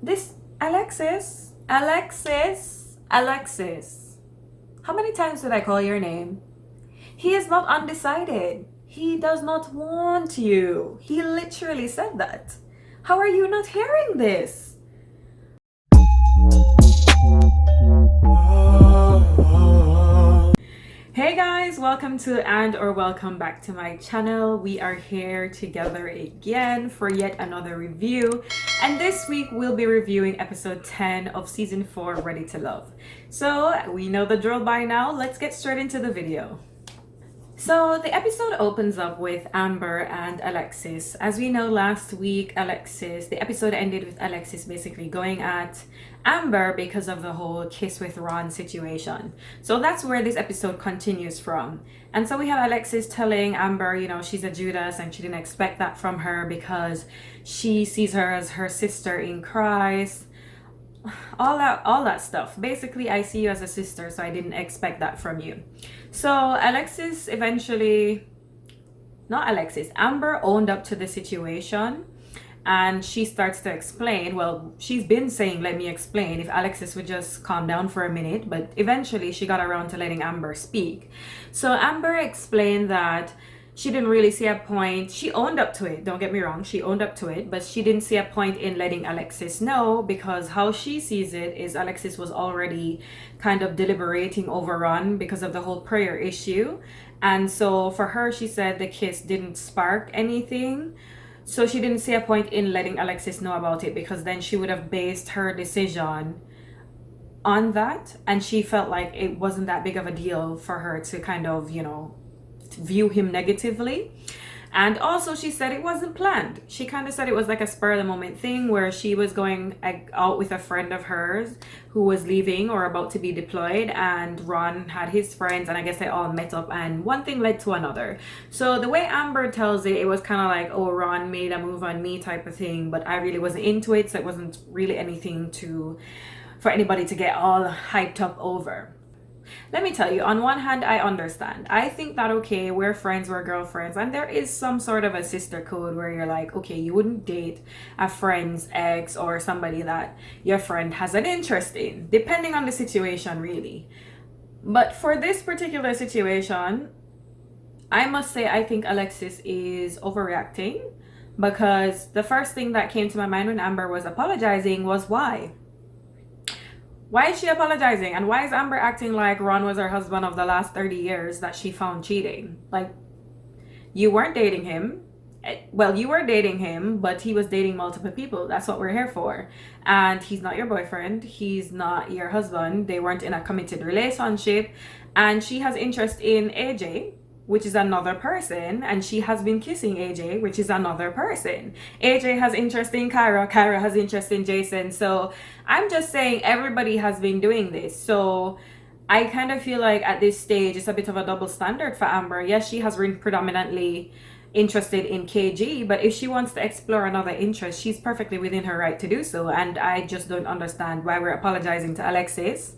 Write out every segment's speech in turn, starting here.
This Alexis. How many times did I call your name? He is not undecided. He does not want you. He literally said that. How are you not hearing this? Hey guys, welcome to or welcome back to my channel. We are here together again for yet another review, and this week we'll be reviewing episode 10 of season 4, Ready to Love. So we know the drill by now. Let's get straight into the video. So the episode opens up with Amber and Alexis. As we know, last week the episode ended with Alexis basically going at Amber because of the whole kiss with Ron situation. So that's where this episode continues from. And so we have Alexis telling Amber, she's a Judas and she didn't expect that from her because she sees her as her sister in Christ. All that stuff. Basically, I see you as a sister, so I didn't expect that from you. So Amber owned up to the situation, and she starts to explain. Well, she's been saying, let me explain, if Alexis would just calm down for a minute, but eventually she got around to letting Amber speak. So Amber explained that she didn't really see a point. She owned up to it, don't get me wrong, she owned up to it, but she didn't see a point in letting Alexis know, because how she sees it is Alexis was already kind of deliberating over Ron because of the whole prayer issue. And so for her, she said the kiss didn't spark anything. So she didn't see a point in letting Alexis know about it, because then she would have based her decision on that. And she felt like it wasn't that big of a deal for her to kind of, view him negatively. And also she said it wasn't planned. She kind of said it was like a spur of the moment thing where she was going out with a friend of hers who was leaving or about to be deployed, and Ron had his friends, and I guess they all met up and one thing led to another. So the way Amber tells it, it was kind of like, oh, Ron made a move on me type of thing, but I really wasn't into it, so it wasn't really anything for anybody to get all hyped up over. Let me tell you, on one hand, I understand. I think that, okay, we're friends, we're girlfriends, and there is some sort of a sister code where you're like, okay, you wouldn't date a friend's ex or somebody that your friend has an interest in, depending on the situation, really. But for this particular situation, I must say I think Alexis is overreacting, because the first thing that came to my mind when Amber was apologizing was why? Why is she apologizing? And why is Amber acting like Ron was her husband of the last 30 years that she found cheating? Like, you weren't dating him. Well, you were dating him, but he was dating multiple people. That's what we're here for. And he's not your boyfriend. He's not your husband. They weren't in a committed relationship. And she has interest in AJ, which is another person, and she has been kissing AJ, which is another person. AJ has interest in Kyra has interest in Jason. So I'm just saying everybody has been doing this. So I kind of feel like at this stage it's a bit of a double standard for Amber. Yes, she has been predominantly interested in KG, but if she wants to explore another interest, she's perfectly within her right to do so. And I just don't understand why we're apologizing to Alexis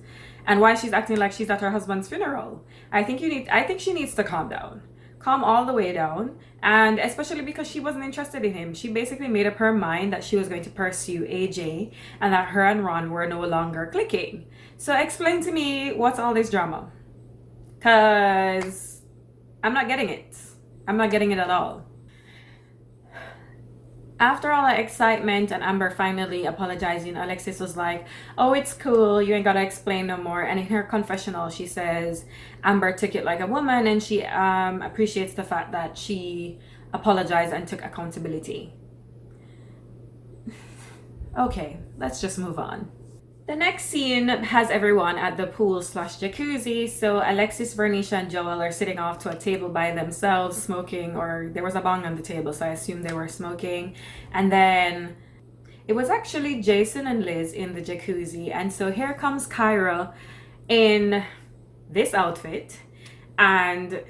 and why she's acting like she's at her husband's funeral. I think she needs to calm down. Calm all the way down. And especially because she wasn't interested in him. She basically made up her mind that she was going to pursue AJ and that her and Ron were no longer clicking. So explain to me, what's all this drama? Because I'm not getting it. I'm not getting it at all. After all the excitement and Amber finally apologizing, Alexis was like, oh, it's cool, you ain't gotta explain no more. And in her confessional, she says Amber took it like a woman, and she appreciates the fact that she apologized and took accountability. Okay, let's just move on. The next scene has everyone at the pool/jacuzzi. So Alexis, Vernisha, and Joel are sitting off to a table by themselves smoking, or there was a bong on the table, so I assume they were smoking. And then it was actually Jason and Liz in the jacuzzi. And so here comes Kyra in this outfit. And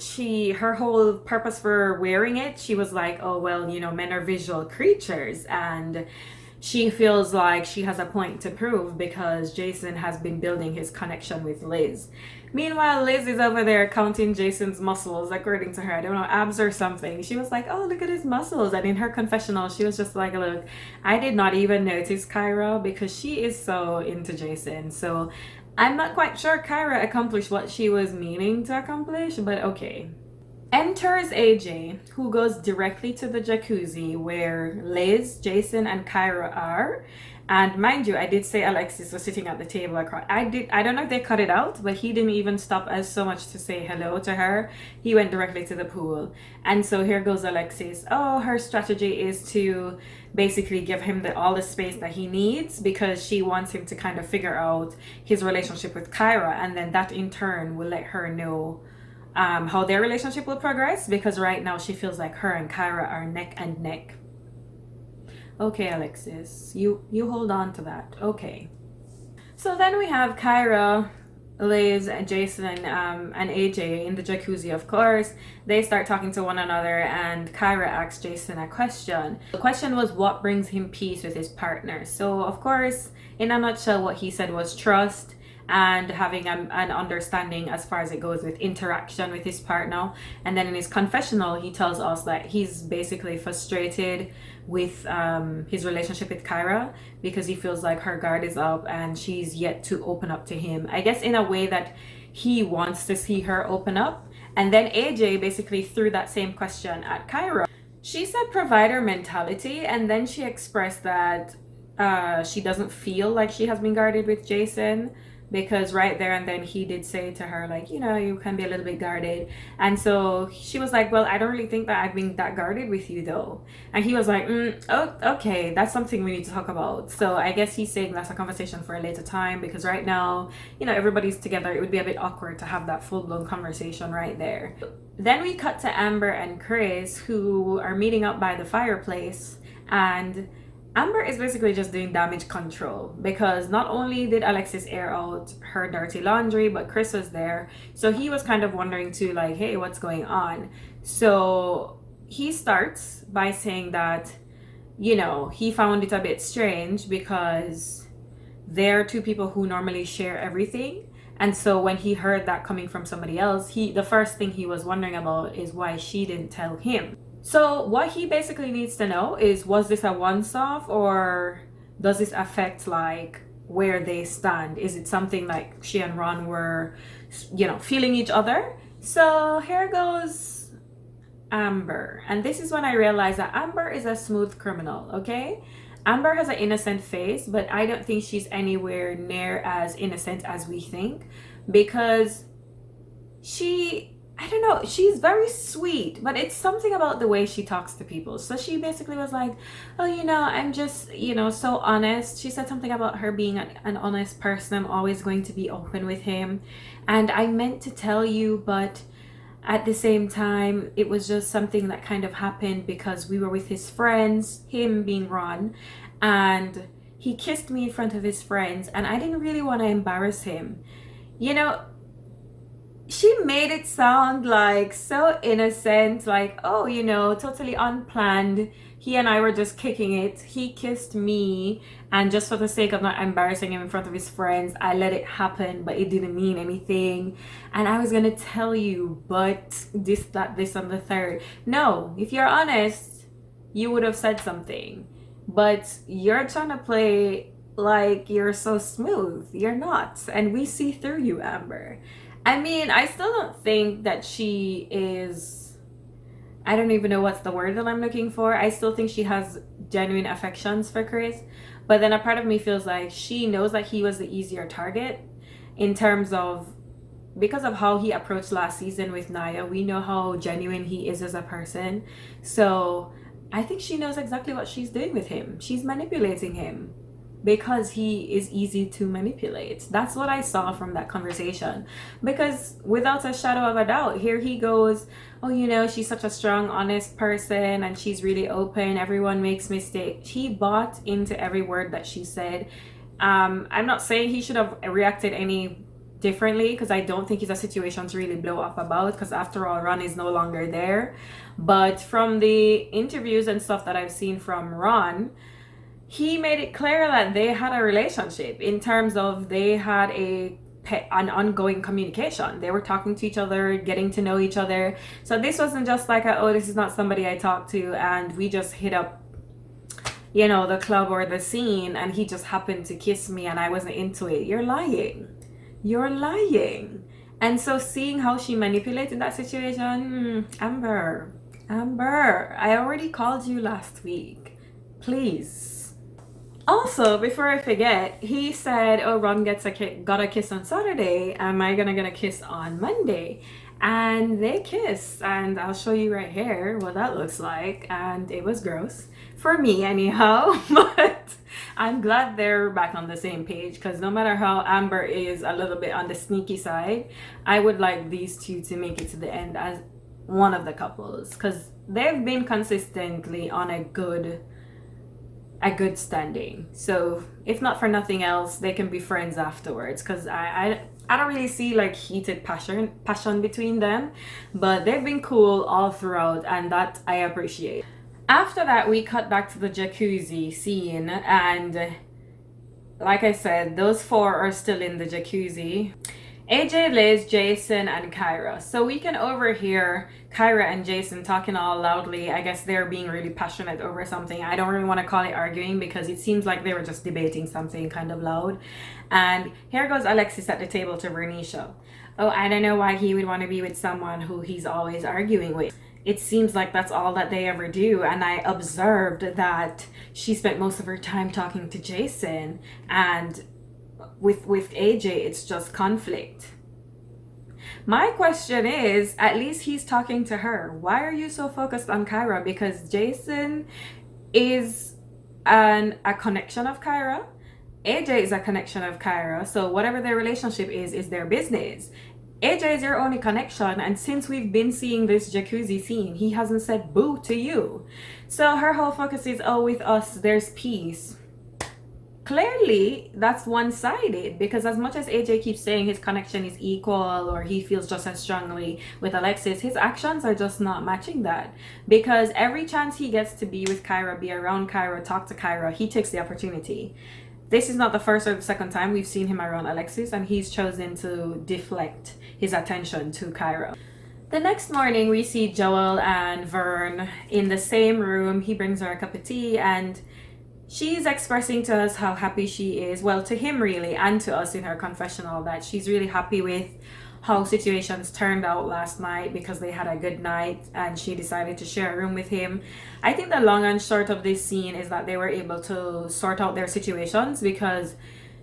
her whole purpose for wearing it, she was like, oh, well, men are visual creatures, and she feels like she has a point to prove because Jason has been building his connection with Liz. Meanwhile, Liz is over there counting Jason's muscles, according to her. I don't know, abs or something. She was like, oh, look at his muscles. And in her confessional, she was just like, look, I did not even notice Kyra because she is so into Jason. So I'm not quite sure Kyra accomplished what she was meaning to accomplish, but okay. Enters AJ, who goes directly to the jacuzzi where Liz, Jason, and Kyra are. And mind you, I did say Alexis was sitting at the table across. I don't know if they cut it out, but he didn't even stop as so much to say hello to her. He went directly to the pool. And so here goes Alexis. Oh, her strategy is to basically give him all the space that he needs because she wants him to kind of figure out his relationship with Kyra, and then that in turn will let her know how their relationship will progress, because right now she feels like her and Kyra are neck and neck. Okay, Alexis, you hold on to that. Okay. So then we have Kyra, Liz, Jason, and AJ in the jacuzzi, of course. They start talking to one another, and Kyra asks Jason a question. The question was, what brings him peace with his partner? So, of course, in a nutshell, what he said was trust and having an understanding as far as it goes with interaction with his partner. And then in his confessional, he tells us that he's basically frustrated with his relationship with Kyra because he feels like her guard is up and she's yet to open up to him, I guess in a way that he wants to see her open up. And then AJ basically threw that same question at Kyra. She said provider mentality, and then she expressed that she doesn't feel like she has been guarded with Jason, because right there and then he did say to her, like, you can be a little bit guarded. And so she was like, well, I don't really think that I've been that guarded with you though. And he was like, oh, okay, that's something we need to talk about. So I guess he's saying that's a conversation for a later time, because right now, everybody's together. It would be a bit awkward to have that full-blown conversation right there. Then we cut to Amber and Chris, who are meeting up by the fireplace, and Amber is basically just doing damage control, because not only did Alexis air out her dirty laundry, but Chris was there. So he was kind of wondering too, like, hey, what's going on? So he starts by saying that, he found it a bit strange because they're two people who normally share everything. And so when he heard that coming from somebody else, the first thing he was wondering about is why she didn't tell him. So what he basically needs to know is, was this a once-off, or does this affect like where they stand? Is it something like she and Ron were, feeling each other? So here goes Amber. And this is when I realized that Amber is a smooth criminal, okay? Amber has an innocent face, but I don't think she's anywhere near as innocent as we think, because I don't know, she's very sweet, but it's something about the way she talks to people. So she basically was like, oh, I'm just, so honest. She said something about her being an honest person. I'm always going to be open with him. And I meant to tell you, but at the same time, it was just something that kind of happened because we were with his friends, him being Ron, and he kissed me in front of his friends, and I didn't really want to embarrass him. She made it sound like so innocent, like, oh, totally unplanned. He and I were just kicking it. He kissed me, and just for the sake of not embarrassing him in front of his friends, I let it happen, but it didn't mean anything. And I was gonna tell you, but this, that, this, and the third. No, if you're honest, you would have said something. But you're trying to play like you're so smooth. You're not. And we see through you, Amber. I mean, I still don't think that she is, I don't even know what's the word that I'm looking for. I still think she has genuine affections for Chris. But then a part of me feels like she knows that he was the easier target in terms of, because of how he approached last season with Naya. We know how genuine he is as a person. So I think she knows exactly what she's doing with him. She's manipulating him because he is easy to manipulate. That's what I saw from that conversation. Because without a shadow of a doubt, here he goes, oh, she's such a strong, honest person, and she's really open. Everyone makes mistakes. He bought into every word that she said. I'm not saying he should have reacted any differently, because I don't think it's a situation to really blow up about, because after all, Ron is no longer there. But from the interviews and stuff that I've seen from Ron, he made it clear that they had a relationship in terms of they had an ongoing communication. They were talking to each other, getting to know each other. So this wasn't just like oh, this is not somebody I talk to and we just hit up, you know, the club or the scene and he just happened to kiss me and I wasn't into it. You're lying. You're lying. And so seeing how she manipulated that situation, Amber, I already called you last week. Please. Also, before I forget, he said, oh, Ron got a kiss on Saturday. Am I gonna get a kiss on Monday? And they kissed, and I'll show you right here what that looks like. And it was gross for me anyhow, but I'm glad they're back on the same page, because no matter how Amber is a little bit on the sneaky side, I would like these two to make it to the end as one of the couples, because they've been consistently on a good standing. So if not for nothing else, they can be friends afterwards, because I don't really see like heated passion between them, but they've been cool all throughout, and that I appreciate. After that, we cut back to the jacuzzi scene, and like I said, those four are still in the jacuzzi. AJ, Liz, Jason, and Kyra. So we can overhear Kyra and Jason talking all loudly. I guess they're being really passionate over something. I don't really want to call it arguing, because it seems like they were just debating something kind of loud. And here goes Alexis at the table to Vernisha. Oh, I don't know why he would want to be with someone who he's always arguing with. It seems like that's all that they ever do. And I observed that she spent most of her time talking to Jason, and with AJ, it's just conflict. My question is, at least he's talking to her. Why are you so focused on Kyra? Because Jason is a connection of Kyra. AJ is a connection of Kyra. So whatever their relationship is their business. AJ is your only connection, and since we've been seeing this jacuzzi scene, he hasn't said boo to you. So her whole focus is, oh, with us, there's peace. Clearly, that's one-sided, because as much as AJ keeps saying his connection is equal or he feels just as strongly with Alexis, his actions are just not matching that. Because every chance he gets to be with Kyra, be around Kyra, talk to Kyra, he takes the opportunity. This is not the first or the second time we've seen him around Alexis, and he's chosen to deflect his attention to Kyra. The next morning, we see Joel and Vern in the same room. He brings her a cup of tea, and she's expressing to us how happy she is, well, to him really, and to us in her confessional, that she's really happy with how situations turned out last night, because they had a good night and she decided to share a room with him. I think the long and short of this scene is that they were able to sort out their situations, because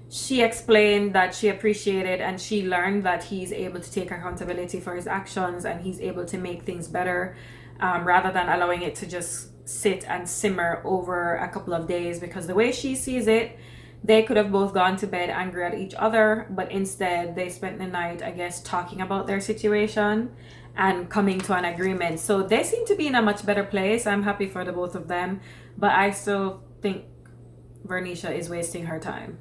she explained that she appreciated and she learned that he's able to take accountability for his actions and he's able to make things better, rather than allowing it to just sit and simmer over a couple of days. Because the way she sees it, they could have both gone to bed angry at each other, but instead they spent the night, I guess, talking about their situation and coming to an agreement. So they seem to be in a much better place. I'm happy for the both of them, but I still think Vernisha is wasting her time.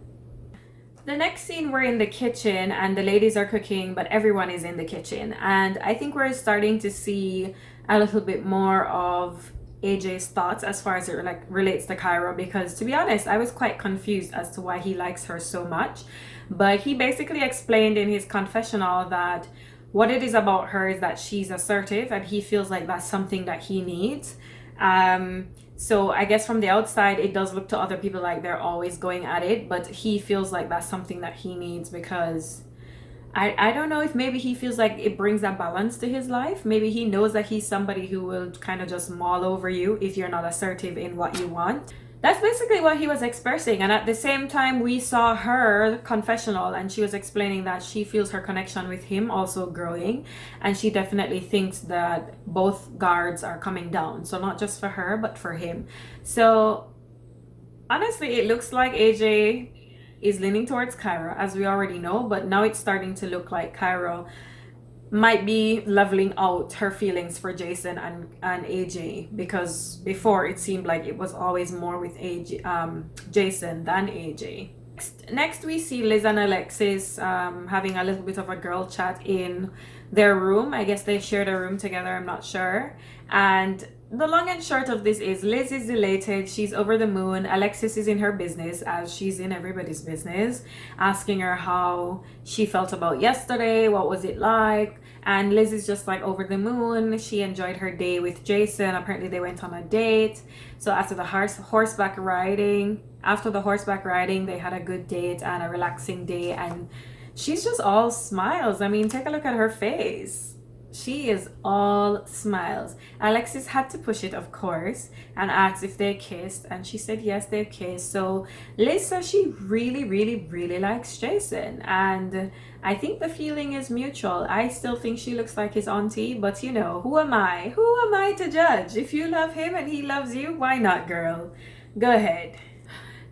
The next scene, we're in the kitchen and the ladies are cooking, but everyone is in the kitchen. And I think we're starting to see a little bit more of AJ's thoughts as far as it relates to Kyra, because to be honest, I was quite confused as to why he likes her so much. But he basically explained in his confessional that what it is about her is that she's assertive, and he feels like that's something that he needs. So I guess from the outside, it does look to other people like they're always going at it, but he feels like that's something that he needs, because I don't know if maybe he feels like it brings a balance to his life. Maybe he knows that he's somebody who will kind of just maul over you if you're not assertive in what you want. That's basically what he was expressing. And at the same time, we saw her confessional, and she was explaining that she feels her connection with him also growing, and she definitely thinks that both guards are coming down. So not just for her, but for him. So honestly, it looks like AJ is leaning towards Kyra, as we already know, but now it's starting to look like Kyra might be leveling out her feelings for Jason and AJ, because before it seemed like it was always more with Jason than AJ. Next we see Liz and Alexis having a little bit of a girl chat in their room. I guess they shared a room together, I'm not sure. And the long and short of this is Liz is elated. She's over the moon. Alexis is in her business, as she's in everybody's business, asking her how she felt about yesterday, what was it like. And Liz is just like over the moon. She enjoyed her day with Jason. Apparently they went on a date. So after the horseback riding, they had a good date and a relaxing day. And she's just all smiles. I mean, take a look at her face. She is all smiles. Alexis had to push it, of course, and asked if they kissed, and she said yes, they kissed. So Liz says she really, really, really likes Jason, and I think the feeling is mutual. I still think she looks like his auntie, but you know, who am I? Who am I to judge? If you love him and he loves you, why not, girl? Go ahead.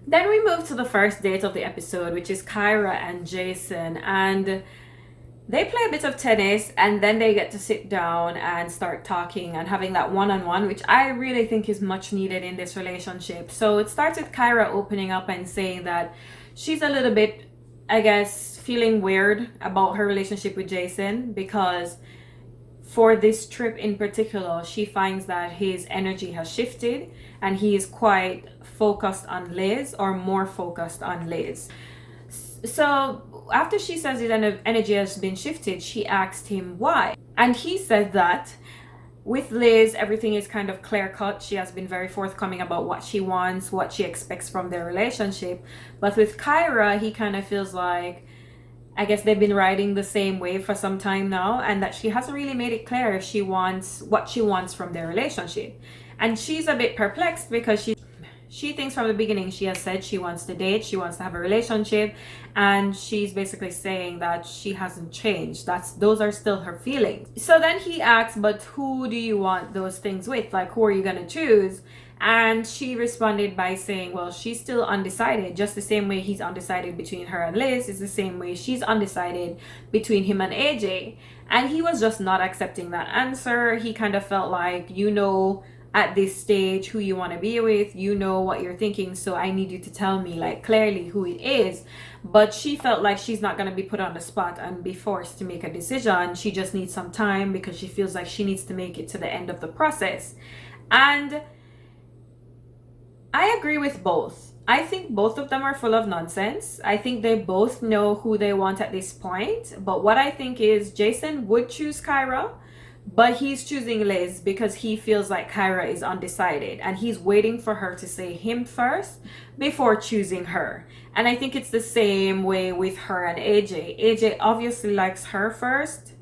Then we move to the first date of the episode, which is Kyra and Jason, and they play a bit of tennis, and then they get to sit down and start talking and having that one-on-one, which I really think is much needed in this relationship. So it starts with Kyra opening up and saying that she's a little bit, I guess, feeling weird about her relationship with Jason, because for this trip in particular, she finds that his energy has shifted and he is quite focused on Liz, or more focused on Liz. So after she says his energy has been shifted, she asked him why. And he said that with Liz, everything is kind of clear cut. She has been very forthcoming about what she wants, what she expects from their relationship. But with Kyra, he kind of feels like, I guess they've been riding the same wave for some time now, and that she hasn't really made it clear if she wants what she wants from their relationship. And she's a bit perplexed because she thinks from the beginning she has said she wants to date, she wants to have a relationship, and she's basically saying that she hasn't changed. Those are still her feelings. So then he asks, but who do you want those things with? Like, who are you gonna choose? And she responded by saying, well, she's still undecided. Just the same way he's undecided between her and Liz is the same way she's undecided between him and AJ. And he was just not accepting that answer. He kind of felt like, you know, at this stage who you want to be with, you know what you're thinking, so I need you to tell me like clearly who it is. But she felt like she's not going to be put on the spot and be forced to make a decision. She just needs some time because she feels like she needs to make it to the end of the process. And I agree with both. I think both of them are full of nonsense. I think they both know who they want at this point. But what I think is Jason would choose Kyra, but he's choosing Liz because he feels like Kyra is undecided, and he's waiting for her to say him first before choosing her. And I think it's the same way with her and AJ. AJ obviously likes her first,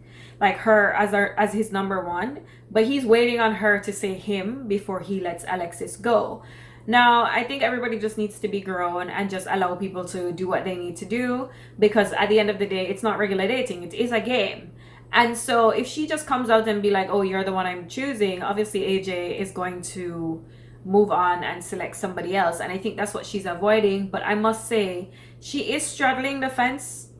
like her as his number one, but he's waiting on her to say him before he lets Alexis go. Now, I think everybody just needs to be grown and just allow people to do what they need to do, because at the end of the day, it's not regular dating, it is a game. And so if she just comes out and be like, oh, you're the one I'm choosing, obviously AJ is going to move on and select somebody else. And I think that's what she's avoiding. But I must say, she is straddling the fence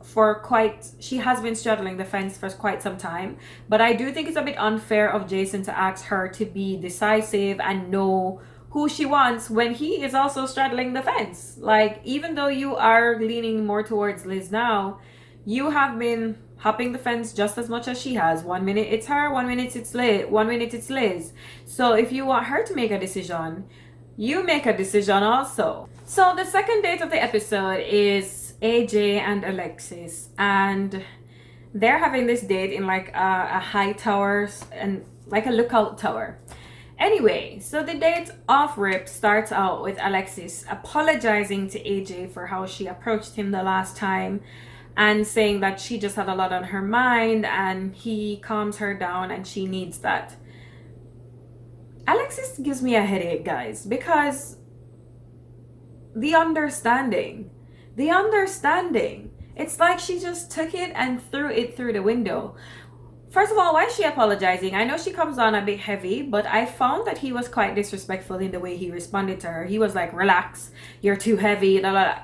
she has been straddling the fence for quite some time. But I do think it's a bit unfair of Jason to ask her to be decisive and know who she wants when he is also straddling the fence. Like, even though you are leaning more towards Liz now, you have been hopping the fence just as much as she has. 1 minute it's her, 1 minute it's Liz, 1 minute it's Liz. So if you want her to make a decision, you make a decision also. So the second date of the episode is AJ and Alexis, and they're having this date in like a high tower and like a lookout tower. Anyway, so the date off rip starts out with Alexis apologizing to AJ for how she approached him the last time, and saying that she just had a lot on her mind and he calms her down and she needs that. Alexis gives me a headache, guys, because the understanding, it's like she just took it and threw it through the window. First of all, why is she apologizing? I know she comes on a bit heavy, but I found that he was quite disrespectful in the way he responded to her. He was like, relax, you're too heavy, blah, blah, blah.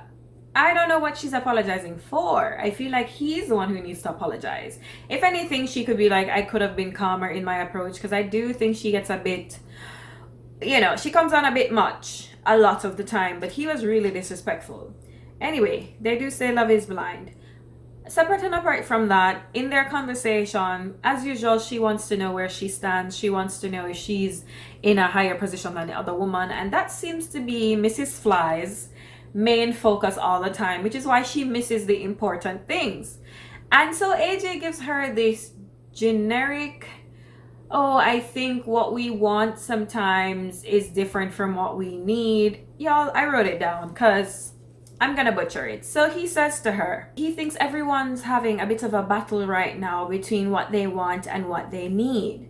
I don't know what she's apologizing for. I feel like he's the one who needs to apologize. If anything, she could be like, I could have been calmer in my approach, because I do think she gets a bit, you know, she comes on a bit much a lot of the time, but he was really disrespectful. Anyway, they do say love is blind. Separate and apart from that, in their conversation, as usual, she wants to know where she stands. She wants to know if she's in a higher position than the other woman. And that seems to be Mrs. Fly's main focus all the time, which is why she misses the important things. And so AJ gives her this generic, oh, I think what we want sometimes is different from what we need. Y'all, I wrote it down because I'm gonna butcher it. So he says to her, he thinks everyone's having a bit of a battle right now between what they want and what they need.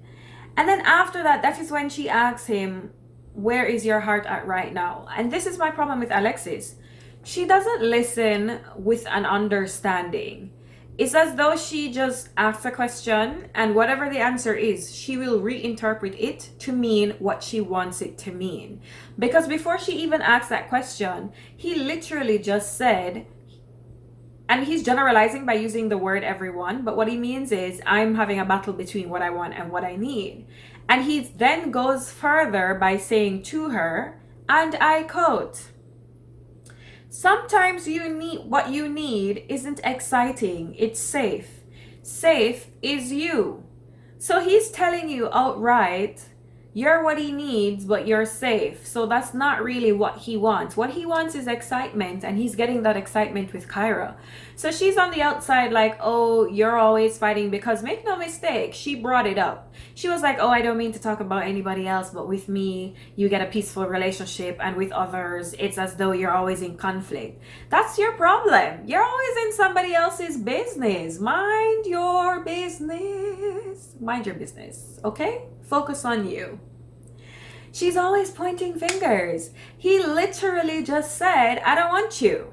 And then after that, that is when she asks him, where is your heart at right now? And this is my problem with Alexis. She doesn't listen with an understanding. It's as though she just asks a question, and whatever the answer is, she will reinterpret it to mean what she wants it to mean. Because before she even asked that question, he literally just said, and he's generalizing by using the word everyone, but what he means is, I'm having a battle between what I want and what I need. And he then goes further by saying to her, and I quote, sometimes what you need isn't exciting, it's safe. Safe is you. So he's telling you outright, you're what he needs, but you're safe. So that's not really what he wants. What he wants is excitement, and he's getting that excitement with Kyra. So she's on the outside like, oh, you're always fighting, because make no mistake, she brought it up. She was like, oh, I don't mean to talk about anybody else, but with me, you get a peaceful relationship, and with others, it's as though you're always in conflict. That's your problem. You're always in somebody else's business. Mind your business. Mind your business, okay? Focus on you. She's always pointing fingers. He literally just said, I don't want you.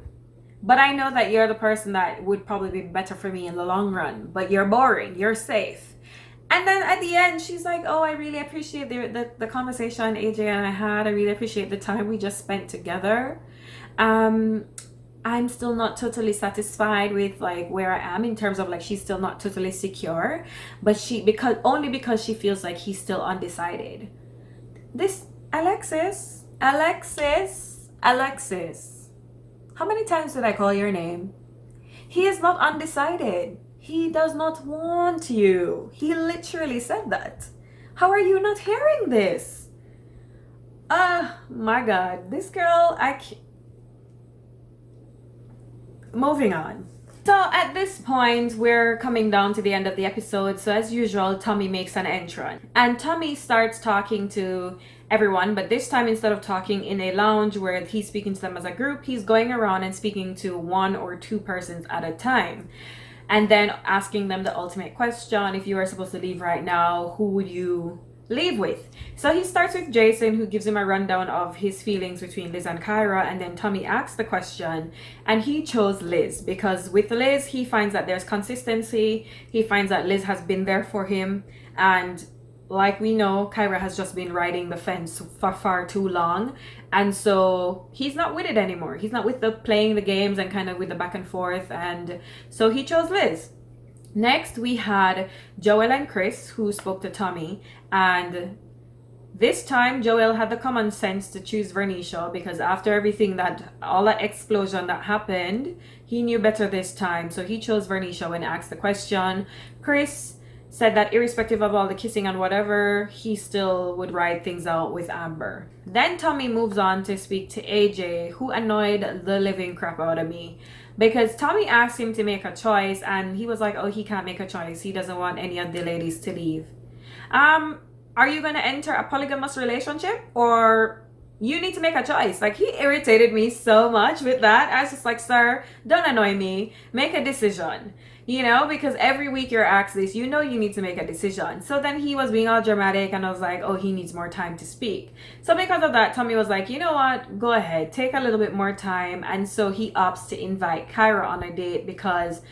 But I know that you're the person that would probably be better for me in the long run. But you're boring. You're safe. And then at the end, she's like, oh, I really appreciate the conversation AJ and I had. I really appreciate the time we just spent together. I'm still not totally satisfied with like where I am in terms of like she's still not totally secure. But because she feels like he's still undecided. This Alexis. How many times did I call your name? He is not undecided. He does not want you. He literally said that. How are you not hearing this? My God. This girl, moving on. So at this point, we're coming down to the end of the episode. So as usual, Tommy makes an entrance. And Tommy starts talking to everyone, but this time instead of talking in a lounge where he's speaking to them as a group, he's going around and speaking to one or two persons at a time. And then asking them the ultimate question, if you are supposed to leave right now, who would you leave with? So he starts with Jason, who gives him a rundown of his feelings between Liz and Kyra, and then Tommy asks the question, and he chose Liz because with Liz he finds that there's consistency. He finds that Liz has been there for him, and like we know, Kyra has just been riding the fence for far too long, and so he's not with it anymore. He's not with the playing the games and kind of with the back and forth, and so he chose Liz. Next, we had Joel and Chris, who spoke to Tommy, and this time Joel had the common sense to choose Vernisha because after everything all that explosion that happened, he knew better this time, so he chose Vernisha when asked the question. Chris said that irrespective of all the kissing and whatever, he still would ride things out with Amber. Then Tommy moves on to speak to AJ, who annoyed the living crap out of me. Because Tommy asked him to make a choice and he was like, oh, he can't make a choice. He doesn't want any of the ladies to leave. Are you going to enter a polygamous relationship or you need to make a choice? Like, he irritated me so much with that. I was just like, sir, don't annoy me. Make a decision. You know, because every week you're asked this, you know you need to make a decision. So then he was being all dramatic and I was like, oh, he needs more time to speak. So because of that, Tommy was like, you know what, go ahead, take a little bit more time. And so he opts to invite Kyra on a date because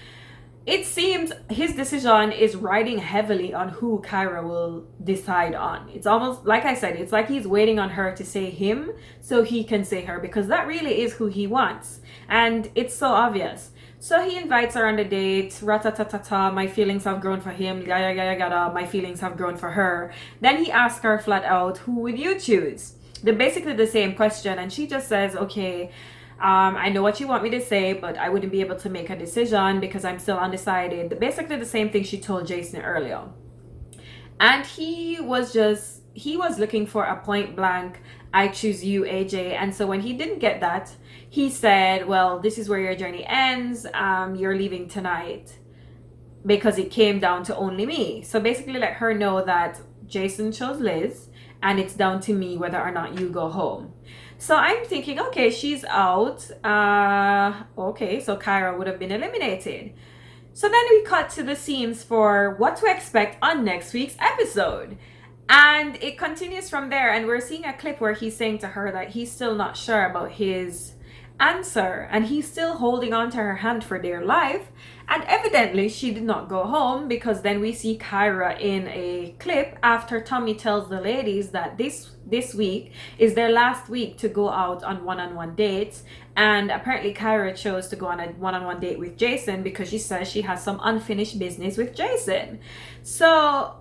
it seems his decision is riding heavily on who Kyra will decide on. It's almost, like I said, it's like he's waiting on her to say him so he can say her, because that really is who he wants. And it's so obvious. So he invites her on the date, ratatatata, my feelings have grown for him, yada yada yada, my feelings have grown for her. Then he asks her flat out, who would you choose? They're basically the same question, and she just says, okay, I know what you want me to say, but I wouldn't be able to make a decision because I'm still undecided. Basically, the same thing she told Jason earlier. And he was looking for a point blank, I choose you, AJ. And so when he didn't get that, he said, well, this is where your journey ends. You're leaving tonight, because it came down to only me. So basically let her know that Jason chose Liz and it's down to me whether or not you go home. So I'm thinking, okay, she's out. Okay, so Kyra would have been eliminated. So then we cut to the scenes for what to expect on next week's episode. And it continues from there, and we're seeing a clip where he's saying to her that he's still not sure about his answer, and he's still holding on to her hand for dear life. And evidently she did not go home, because then we see Kyra in a clip after Tommy tells the ladies that this week is their last week to go out on one-on-one dates, and apparently Kyra chose to go on a one-on-one date with Jason because she says she has some unfinished business with Jason. So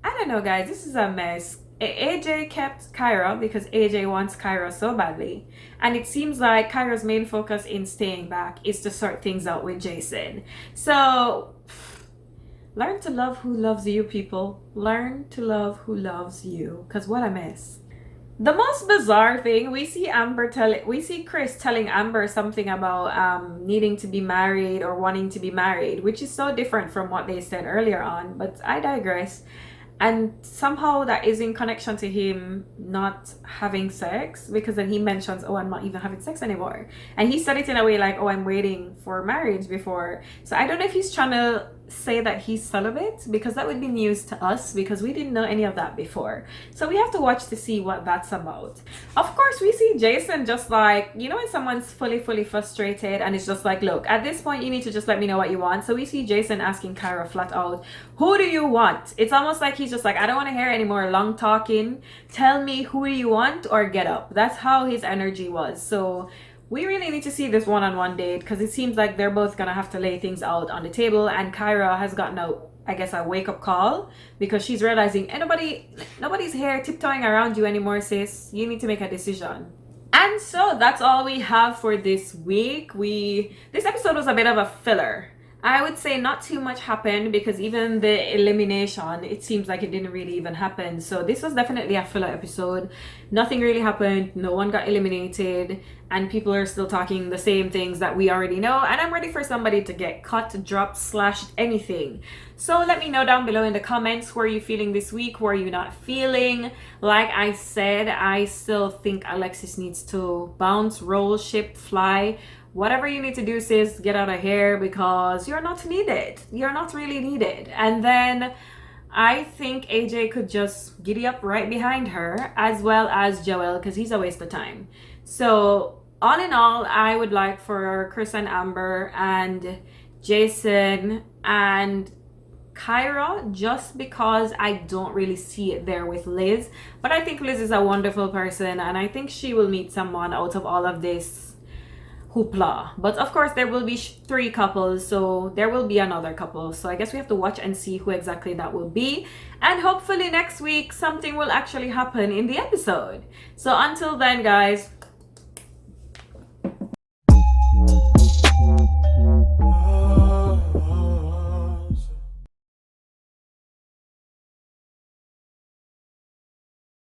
I don't know, guys, this is a mess. AJ kept Kyra because AJ wants Kyra so badly. And it seems like Kyra's main focus in staying back is to sort things out with Jason. So, learn to love who loves you, people. Learn to love who loves you. Because what a mess. The most bizarre thing, we see Chris telling Amber something about needing to be married or wanting to be married, which is so different from what they said earlier on. But I digress. And somehow that is in connection to him not having sex, because then he mentions, oh, I'm not even having sex anymore. And he said it in a way like, oh, I'm waiting for marriage before. So I don't know if he's trying to say that he's celibate, because that would be news to us, because we didn't know any of that before. So we have to watch to see what that's about. Of course, we see Jason just like, you know, when someone's fully frustrated and it's just like, look, at this point you need to just let me know what you want. So we see Jason asking Kyra flat out, who do you want? It's almost like he's just like, I don't want to hear any more long talking. Tell me who you want or get up. That's how his energy was. So we really need to see this one-on-one date, because it seems like they're both gonna have to lay things out on the table, and Kyra has gotten a wake-up call, because she's realizing nobody's here tiptoeing around you anymore, sis. You need to make a decision. And so that's all we have for this week. This episode was a bit of a filler. I would say not too much happened, because even the elimination, it seems like it didn't really even happen. So this was definitely a filler episode. Nothing really happened. No one got eliminated. And people are still talking the same things that we already know. And I'm ready for somebody to get cut, dropped, slashed, anything. So let me know down below in the comments, who are you feeling this week? Who are you not feeling? Like I said, I still think Alexis needs to bounce, roll, ship, fly. Whatever you need to do, sis, get out of here, because you're not needed. You're not really needed. And then I think AJ could just giddy up right behind her, as well as Joel, because he's a waste of time. So all in all, I would like for Chris and Amber and Jason and Kyra, just because I don't really see it there with Liz. But I think Liz is a wonderful person, and I think she will meet someone out of all of this hoopla. But of course there will be 3 couples, so there will be another couple. So I guess we have to watch and see who exactly that will be, and hopefully next week something will actually happen in the episode. So until then, guys,